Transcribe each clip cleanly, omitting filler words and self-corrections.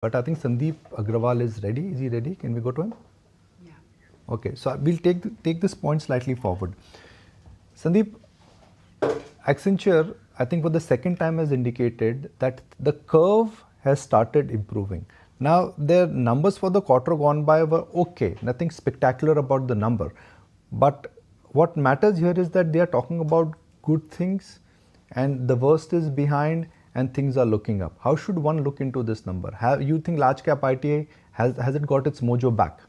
but I think Sandip Agarwal is ready. Is he ready? Can we go to him? Yeah. Okay, so we'll take this point slightly forward. Sandeep, Accenture, I think for the second time has indicated that the curve has started improving. Now, their numbers for the quarter gone by were okay, nothing spectacular about the number. But what matters here is that they are talking about good things and the worst is behind and things are looking up. How should one look into this number? You think large cap ITA has it got its mojo back?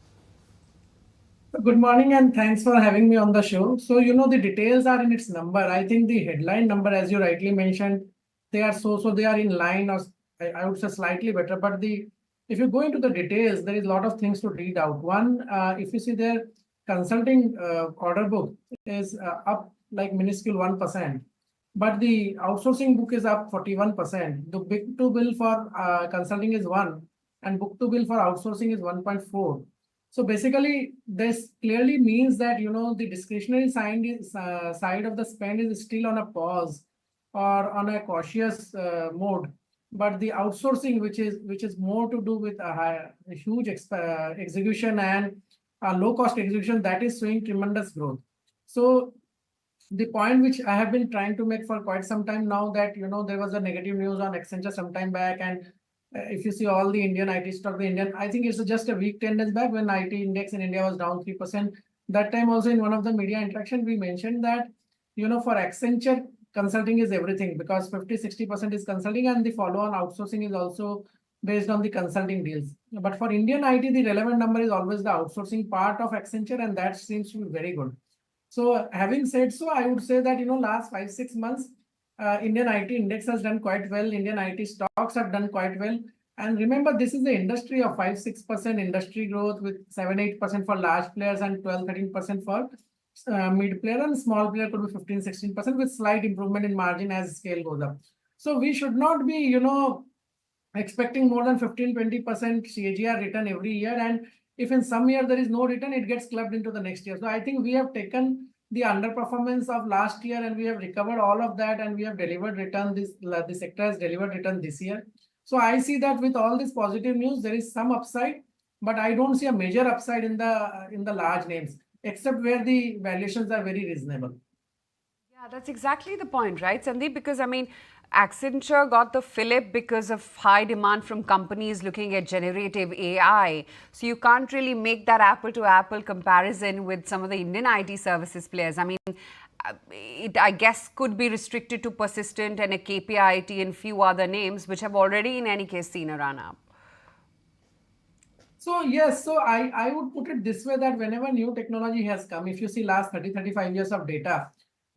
Good morning and thanks for having me on the show. So, the details are in its number. I think the headline number, as you rightly mentioned, they are they are in line or I would say slightly better. But if you go into the details, there is a lot of things to read out. One, if you see their consulting order book is up like minuscule 1%, but the outsourcing book is up 41%. The book to bill for consulting is 1 and book to bill for outsourcing is 1.4. So basically, this clearly means that the discretionary side of the spend is still on a pause or on a cautious mode. But the outsourcing, which is more to do with a huge execution and a low cost execution, that is showing tremendous growth. So the point which I have been trying to make for quite some time now that there was a negative news on Accenture some time back, and if you see all the Indian IT stock, I think it's just a weak tendency back when IT index in India was down 3%. That time also in one of the media interaction, we mentioned that, for Accenture, consulting is everything because 50-60% is consulting and the follow-on outsourcing is also based on the consulting deals. But for Indian IT, the relevant number is always the outsourcing part of Accenture, and that seems to be very good. So having said so, I would say that, last 5-6 months, Indian IT index has done quite well. Indian IT stocks have done quite well. And remember, this is the industry of 5-6% industry growth with 7-8% for large players and 12-13% for mid player, and small player could be 15-16% with slight improvement in margin as scale goes up. So we should not be, expecting more than 15-20% CAGR return every year. And if in some year there is no return, it gets clubbed into the next year. So I think we have taken the underperformance of last year and we have recovered all of that and we have delivered return. The sector has delivered return this year. So I see that with all this positive news, there is some upside, but I don't see a major upside in the large names, except where the valuations are very reasonable. Yeah, that's exactly the point, right, Sandip? Because I mean, Accenture got the fillip because of high demand from companies looking at generative AI. So you can't really make that apple-to-apple comparison with some of the Indian IT services players. I mean, it, I guess, could be restricted to Persistent and a KPIT and few other names, which have already, in any case, seen a run-up. So yes, so I would put it this way that whenever new technology has come, if you see last 30-35 years of data,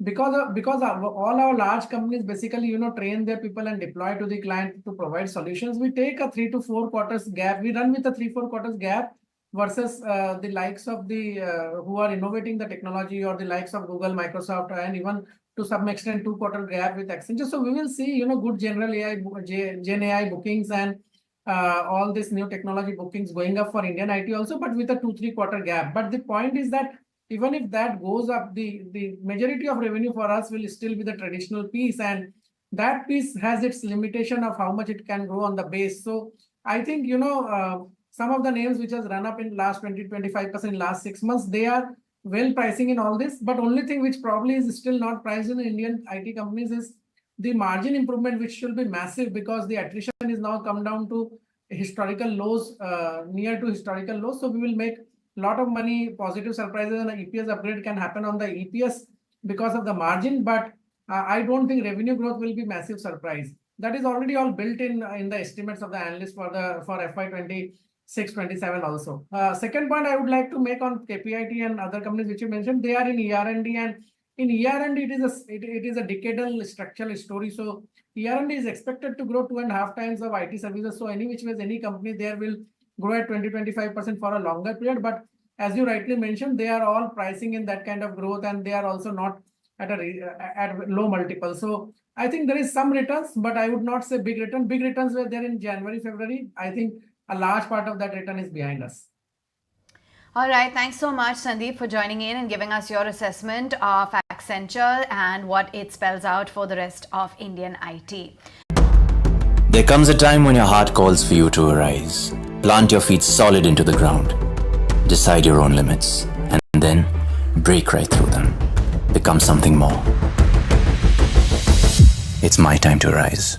because all our large companies basically train their people and deploy to the client to provide solutions, we take a 3 to 4 quarters gap. We run with a 3-4 quarters gap versus the likes of the who are innovating the technology, or the likes of Google, Microsoft, and even to some extent 2-quarter gap with Accenture. So we will see good general AI, Gen AI bookings and all this new technology bookings going up for Indian IT also, but with a 2-3 quarter gap. But the point is that even if that goes up, the majority of revenue for us will still be the traditional piece, and that piece has its limitation of how much it can grow on the base. So I think some of the names which has run up in last 20-25% in last 6 months, they are well pricing in all this. But only thing which probably is still not priced in Indian IT companies is the margin improvement, which should be massive because the attrition is now come down to historical lows, near to historical lows. So we will make lot of money, positive surprises, and an EPS upgrade can happen on the EPS because of the margin. But I don't think revenue growth will be massive surprise. That is already all built in the estimates of the analysts for FY26-27 also. Second point I would like to make on KPIT and other companies which you mentioned, they are in ER&D, and in ER&D it is a decadal structural story. So ER&D is expected to grow 2.5 times of IT services. So any which ways any company there will grow at 20-25% for a longer period. But as you rightly mentioned, they are all pricing in that kind of growth, and they are also not at low multiple. So I think there is some returns, but I would not say big return. Big returns were there in January, February. I think a large part of that return is behind us. All right. Thanks so much, Sandip, for joining in and giving us your assessment of Accenture and what it spells out for the rest of Indian IT. There comes a time when your heart calls for you to arise. Plant your feet solid into the ground. Decide your own limits. And then break right through them. Become something more. It's my time to rise.